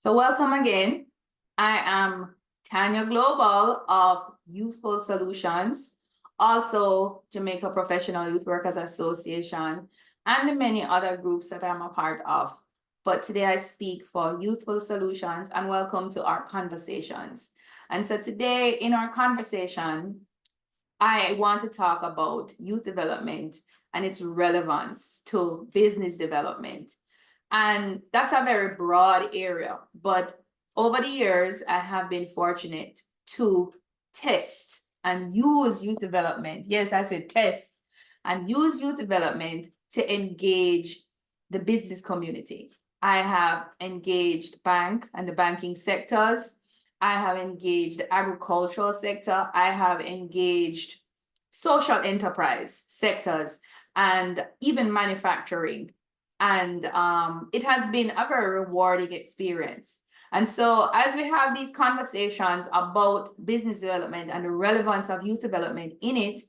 So welcome again. I am Tanya Global of Youthful Solutions, also Jamaica Professional Youth Workers Association, and the many other groups that I'm a part of. But today I speak for Youthful Solutions, and welcome to our conversations. And so today in our conversation, I want to talk about youth development and its relevance to business development. And that's a very broad area, but over the years, I have been fortunate to test and use youth development. Yes, I said test and use youth development to engage the business community. I have engaged bank and the banking sectors. I have engaged the agricultural sector. I have engaged social enterprise sectors and even manufacturing. And it has been a very rewarding experience. And so as we have these conversations about business development and the relevance of youth development in it,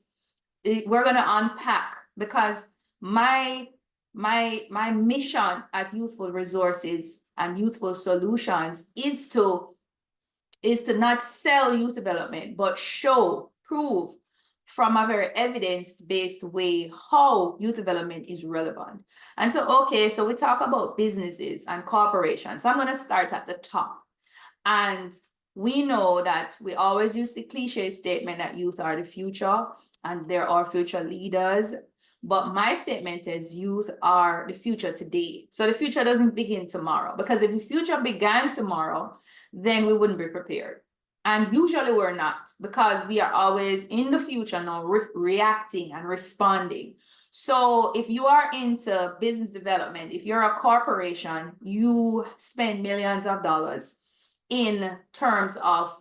we're going to unpack, because my mission at Youthful Resources and Youthful Solutions is to not sell youth development, but show, prove from a very evidence-based way how youth development is relevant. And so, okay, so we talk about businesses and corporations. So I'm going to start at the top. And we know that we always use the cliche statement that youth are the future and they're our future leaders. But my statement is youth are the future today. So the future doesn't begin tomorrow, because if the future began tomorrow, then we wouldn't be prepared. And usually we're not, because we are always in the future now reacting and responding. So if you are into business development, if you're a corporation, you spend millions of dollars in terms of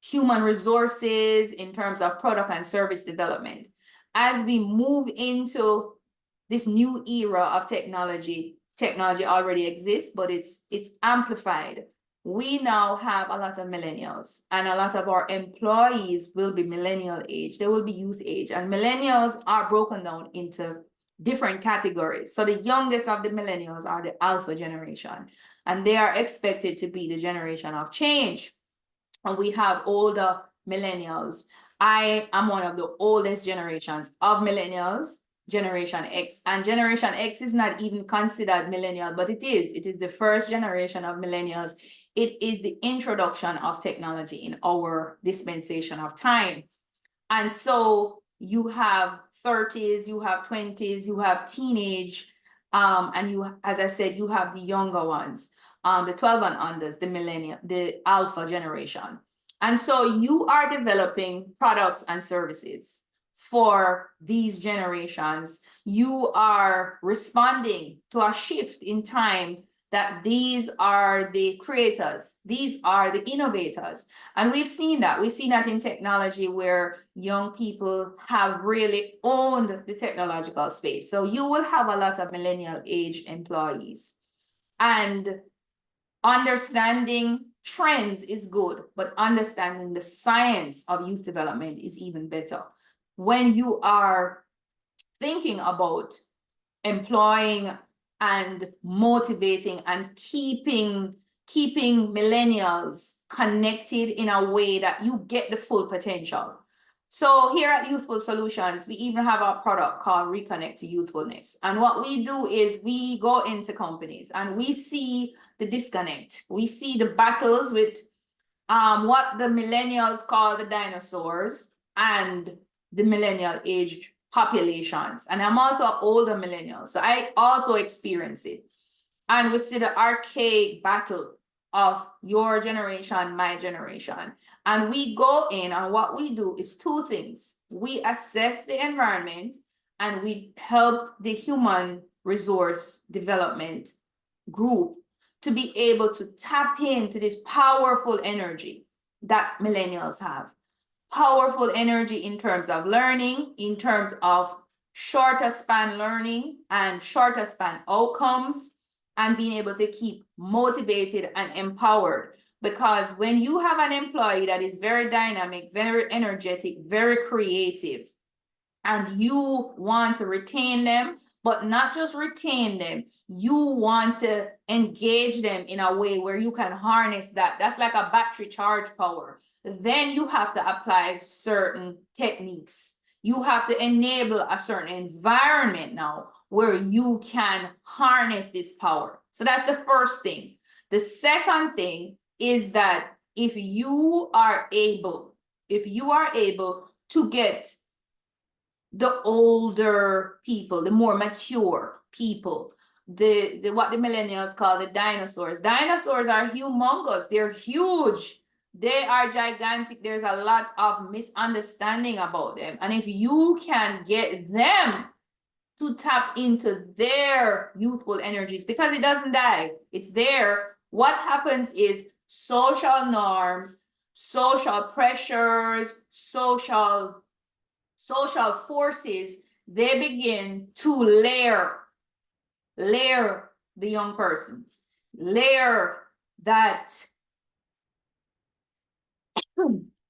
human resources, in terms of product and service development. As we move into this new era of technology already exists, but it's amplified. We now have a lot of millennials, and a lot of our employees will be millennial age. They will be youth age, and millennials are broken down into different categories. So the youngest of the millennials are the alpha generation, and they are expected to be the generation of change. And we have older millennials. I am one of the oldest generations of millennials, Generation X. And Generation X is not even considered millennial, but it is. It is the first generation of millennials. It is the introduction of technology in our dispensation of time. And so you have 30s, you have 20s, you have teenage, and you, as I said, you have the younger ones, the 12 and unders, the millennial, the alpha generation. And so you are developing products and services for these generations. You are responding to a shift in time, that these are the creators, these are the innovators. And we've seen that. We've seen that in technology, where young people have really owned the technological space. So you will have a lot of millennial age employees. And understanding trends is good, but understanding the science of youth development is even better. When you are thinking about employing and motivating and keeping millennials connected in a way that you get the full potential. So here at Youthful Solutions, we even have our product called Reconnect to Youthfulness. And what we do is we go into companies and we see the disconnect. We see the battles with what the millennials call the dinosaurs and the millennial age populations. And I'm also an older millennial, so I also experience it. And we see the archaic battle of your generation, my generation. And we go in, and what we do is two things. We assess the environment, and we help the human resource development group to be able to tap into this powerful energy that millennials have. Powerful energy in terms of learning, in terms of shorter span learning and shorter span outcomes, and being able to keep motivated and empowered. Because when you have an employee that is very dynamic, very energetic, very creative, and you want to retain them, but not just retain them. You want to engage them in a way where you can harness that. That's like a battery charge power. Then you have to apply certain techniques. You have to enable a certain environment now where you can harness this power. So that's the first thing. The second thing is that if you are able to get the older people, the more mature people, the what the millennials call the dinosaurs. Dinosaurs are humongous. They're huge. They are gigantic. There's a lot of misunderstanding about them. And if you can get them to tap into their youthful energies, because it doesn't die, it's there. What happens is social norms, social pressures, social forces, they begin to layer the young person, layer that,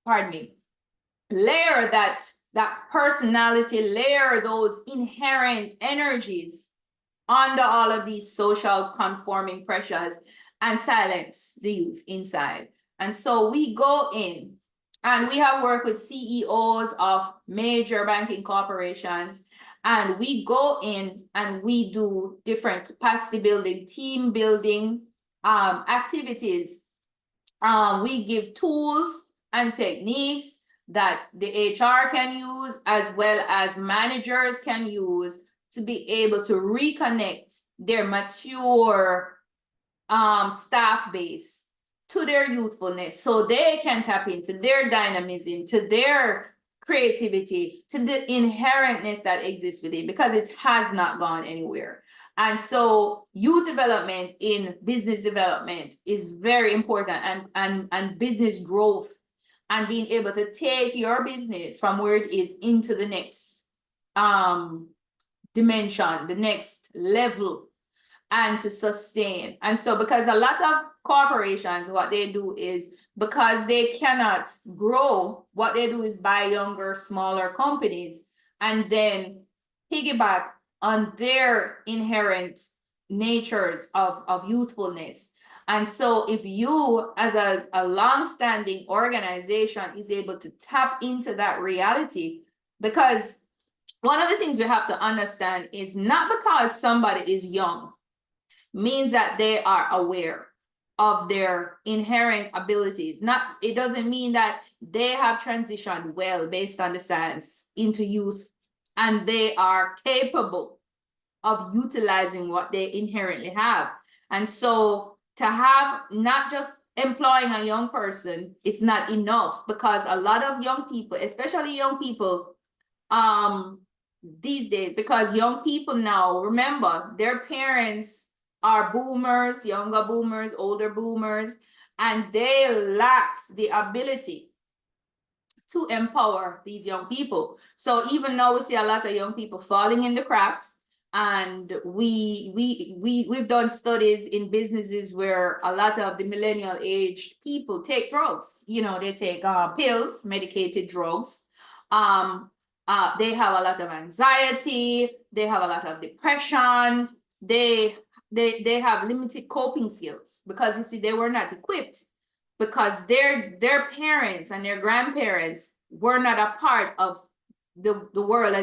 pardon me, layer that personality, layer those inherent energies under all of these social conforming pressures and silence the youth inside. And so we go in and we have worked with CEOs of major banking corporations, and we go in and we do different capacity building, team building activities. We give tools and techniques that the HR can use, as well as managers can use, to be able to reconnect their mature staff base to their youthfulness, so they can tap into their dynamism, to their creativity, to the inherentness that exists within, because it has not gone anywhere. And so youth development in business development is very important, and business growth, and being able to take your business from where it is into the next dimension, the next level, and to sustain. And so because a lot of corporations, what they do is, because they cannot grow, what they do is buy younger, smaller companies and then piggyback on their inherent natures of youthfulness. And so if you, as a long-standing organization, is able to tap into that reality, because one of the things we have to understand is, not because somebody is young means that they are aware of their inherent abilities. It doesn't mean that they have transitioned well based on the science into youth and they are capable of utilizing what they inherently have. And so to have not just employing a young person, it's not enough, because a lot of young people, especially young people these days, because young people now, remember, their parents are boomers, younger boomers, older boomers, and they lack the ability to empower these young people. So even now we see a lot of young people falling in the cracks, and we've done studies in businesses where a lot of the millennial aged people take drugs. You know, they take pills, medicated drugs. They have a lot of anxiety, they have a lot of depression, they have limited coping skills, because you see, they were not equipped, because their parents and their grandparents were not a part of the world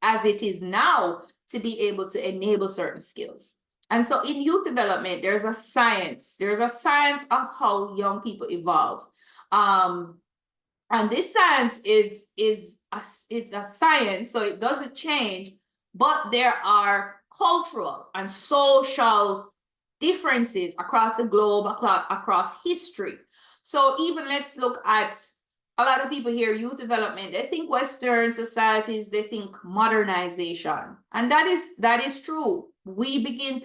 as it is now, to be able to enable certain skills. And so in youth development, there's a science of how young people evolve. And this science is it's a science, so it doesn't change, but there are cultural and social differences across the globe, across history. So even let's look at, a lot of people hear youth development, they think Western societies, they think modernization. And that is true. We began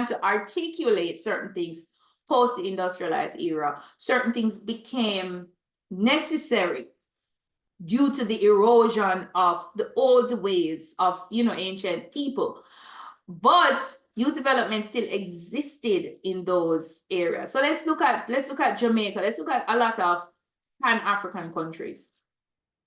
to articulate certain things post the industrialized era. Certain things became necessary due to the erosion of the old ways of, ancient people. But youth development still existed in those areas. So let's look at Jamaica. Let's look at a lot of Pan-African countries.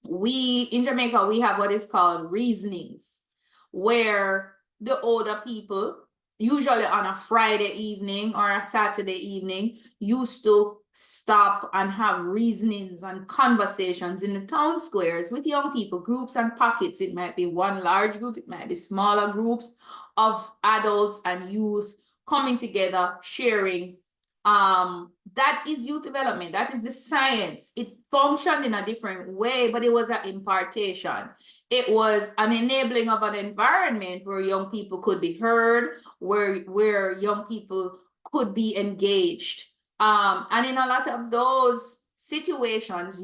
In Jamaica, we have what is called reasonings, where the older people, usually on a Friday evening or a Saturday evening, used to stop and have reasonings and conversations in the town squares with young people, groups and pockets. It might be one large group, it might be smaller groups of adults and youth coming together, sharing. That is youth development. That is the science. It functioned in a different way, but it was an impartation. It was an enabling of an environment where young people could be heard, where young people could be engaged. And in a lot of those situations,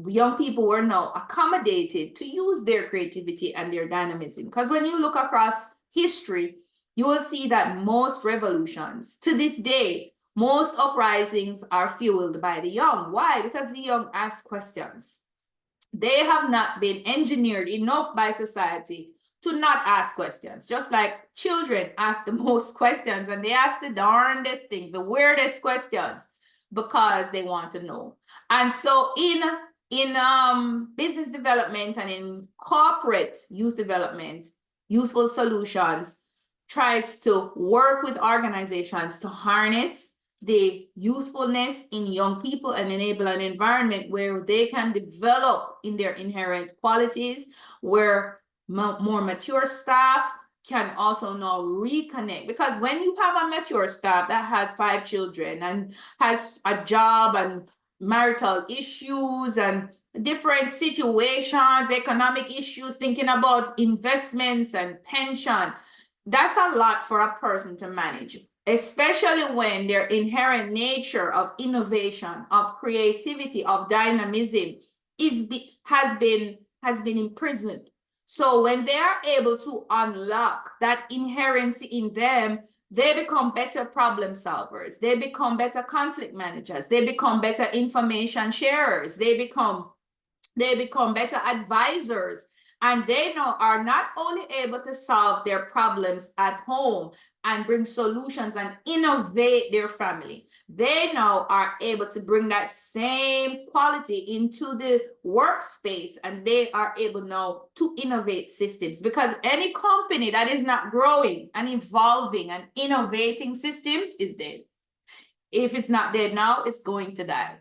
young people were now accommodated to use their creativity and their dynamism. Because when you look across history, you will see that most revolutions to this day, most uprisings are fueled by the young. Why? Because the young ask questions. They have not been engineered enough by society to not ask questions. Just like children ask the most questions, and they ask the darndest things, the weirdest questions, because they want to know. And so in business development and in corporate youth development, Youthful Solutions tries to work with organizations to harness the youthfulness in young people and enable an environment where they can develop in their inherent qualities, where more mature staff can also now reconnect. Because when you have a mature staff that has 5 children and has a job and marital issues and different situations, economic issues, thinking about investments and pension, that's a lot for a person to manage, especially when their inherent nature of innovation, of creativity, of dynamism has been imprisoned. So when they are able to unlock that inherency in them, they become better problem solvers. They become better conflict managers. They become better information sharers. They become better advisors, and they now are not only able to solve their problems at home and bring solutions and innovate their family, they now are able to bring that same quality into the workspace, and they are able now to innovate systems, because any company that is not growing and evolving and innovating systems is dead. If it's not dead now, it's going to die.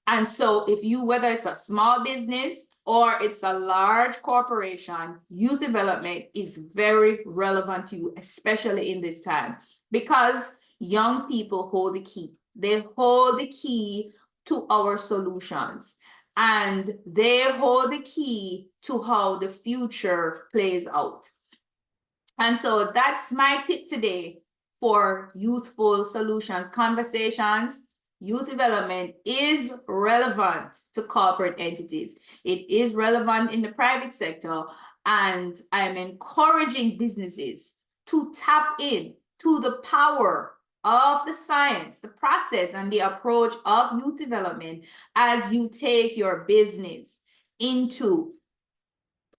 And so if you, whether it's a small business or it's a large corporation, youth development is very relevant to you, especially in this time, because young people hold the key. They hold the key to our solutions, and they hold the key to how the future plays out. And so that's my tip today for Youthful Solutions conversations. Youth development is relevant to corporate entities. It is relevant in the private sector, and I'm encouraging businesses to tap in to the power of the science, the process, and the approach of youth development as you take your business into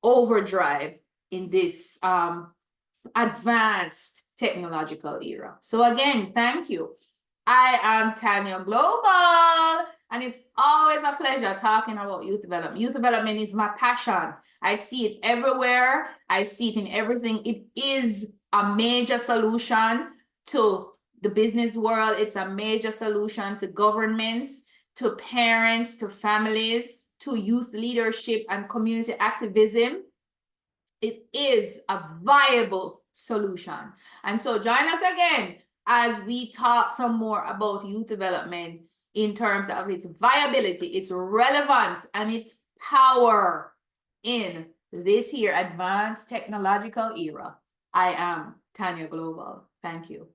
overdrive in this advanced technological era. So again, thank you. I am Tanya Global, and it's always a pleasure talking about youth development. Youth development is my passion. I see it everywhere. I see it in everything. It is a major solution to the business world. It's a major solution to governments, to parents, to families, to youth leadership and community activism. It is a viable solution. And so join us again as we talk some more about youth development in terms of its viability, its relevance, and its power in this here advanced technological era. I am Tanya Global. Thank you.